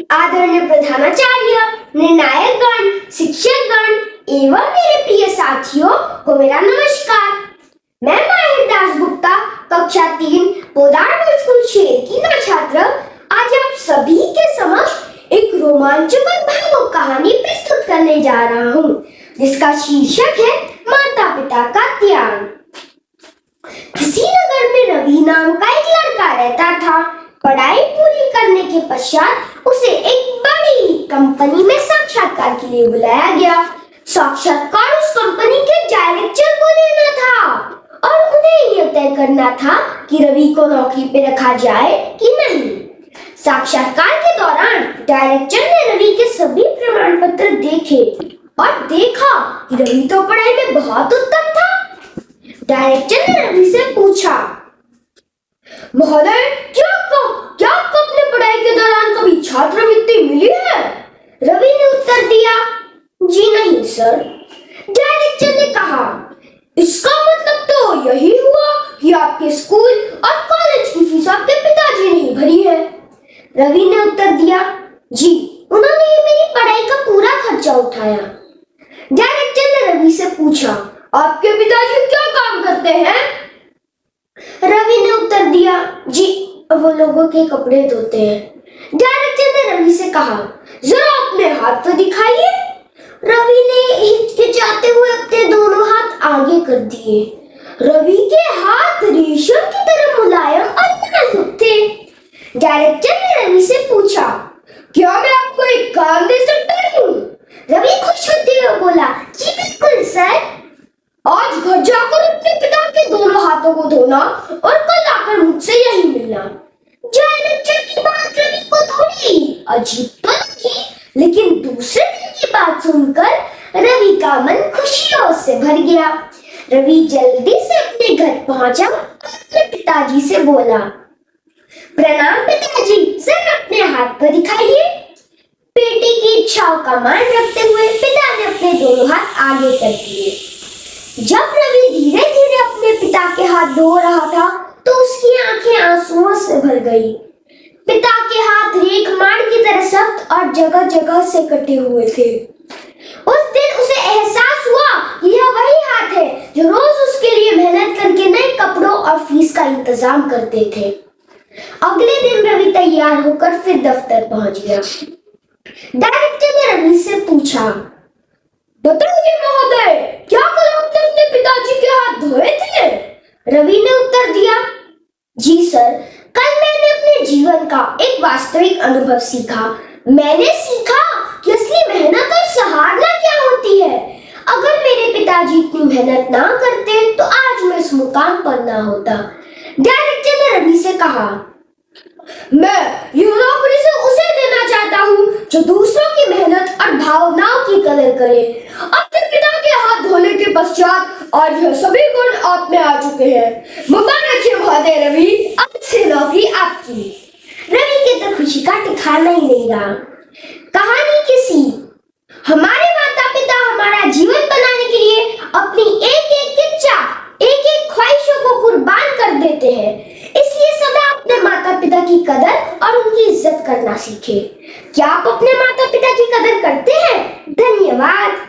आदरणीय प्रधानाचार्य, निर्णायक गण, शिक्षक गण एवं मेरे प्रिय साथियों को मेरा नमस्कार। मैं माहिर दासगुप्ता, कक्षा 3 पोदार स्कूल शेरकीना छात्र आज आप सभी के समक्ष एक रोमांचक और भावुक कहानी प्रस्तुत करने जा रहा हूँ, जिसका शीर्षक है माता पिता का त्याग। किसी नगर में रवि नाम का एक लड़का रहता था। पढ़ाई पूरी करने के पश्चात उसे एक बड़ी कंपनी में साक्षात्कार के लिए बुलाया गया। साक्षात्कार उस कंपनी के डायरेक्टर को देना था और उन्हें यह तय करना था कि रवि को नौकरी पे रखा जाए कि नहीं। साक्षात्कार के दौरान डायरेक्टर ने रवि के सभी प्रमाण पत्र देखे और देखा कि रवि तो पढ़ाई में बहुत उत्तम था। डायरेक्टर ने रवि से पूछा, महोदय, क्या आपको अपने पढ़ाई के दौरान कभी छात्रवृत्ति मिली है? रवि ने उत्तर दिया, जी नहीं सर। डायरेक्टर ने कहा, इसका मतलब तो यही हुआ कि आपके स्कूल और कॉलेज की फीस आपके पिताजी ने ही भरी है। रवि ने उत्तर दिया, जी, उन्होंने ही मेरी पढ़ाई का पूरा खर्चा उठाया। डायरेक्टर ने रवि से पूछा, आपके पिताजी क्या काम करते हैं? रवि ने उत्तर दिया, जी, वो लोगों के कपड़े धोते हैं। डायरेक्टर ने रवि से कहा, जरा अपने हाथ तो दिखाइए। रवि ने हिचकिचाते हुए अपने दोनों हाथ आगे कर दिए। रवि के हाथ रेशम की तरह मुलायम और नाजुक थे। डायरेक्टर ने रवि से पूछा, क्या मैं आपको एक काम दे सकता हूँ? रवि खुश होते हुए बोला, जी बिल्कुल सर। आज घर जाकर अपने पिता के दोनों हाथों को धोना और कल आकर मुझसे यही मिलना। डायरेक्टर की बात रवि को थोड़ी अजीब तो लगी, लेकिन दूसरे दिन की बात सुनकर रवि का मन खुशियों से भर गया। रवि जल्दी से अपने घर पहुंचा और अपने पिताजी से बोला, प्रणाम पिताजी, सर अपने हाथ पर दिखाइए। बेटे की इच्छाओं का मान रखते हुए पिता ने अपने दोनों हाथ आगे कर दिए। जब रवि धीरे धीरे अपने पिता के हाथ धो रहा था तो उसकी आंखें आंसुओं से भर गई। पिता के हाथ रेखमाड़ की तरह सख्त और जगह जगह से कटे हुए थे। उस दिन उसे एहसास हुआ कि यह वही हाथ है जो रोज उसके लिए मेहनत करके नए कपड़ों और फीस का इंतजाम करते थे। अगले दिन रवि तैयार होकर फिर दफ्तर पहुंच गया। डायरेक्टर ने रवि से पूछा, बताइए महोदय, क्या कल आपने अपने पिताजी के हाथ धोए थे? रवि ने उत्तर दिया, जी सर, कल मैंने अपने जीवन का एक वास्तविक अनुभव सीखा। मैंने सीखा कि असली मेहनत और सहारना क्या होती है। अगर मेरे पिताजी इतनी मेहनत ना करते तो आज मैं इस मुकाम पर ना होता। डायरेक्टर ने रवि से कहा, मैं यह नौकरी से उसे देना चाहता हूँ जो दूसरों की मेहनत और भावनाओं की कदर करे। अपने पिता के हाथ धोने के पश्चात आज यह सभी गुण आप में आ चुके हैं। मुबारक है महोदय रवि, अब से नौकरी आपकी। रवि के तो खुशी का ठिकाना ही नहीं रहा। कहानी की सीख, हमारे माता पिता हमारा जीवन बनाने के लिए अपनी एक एक इच्छा, एक एक ख्वाहिशों को कुर्बान कर देते हैं। इसलिए सदा अपने माता पिता की कदर और उनकी इज्जत करना सीखें। क्या आप अपने माता पिता की कदर करते हैं? धन्यवाद।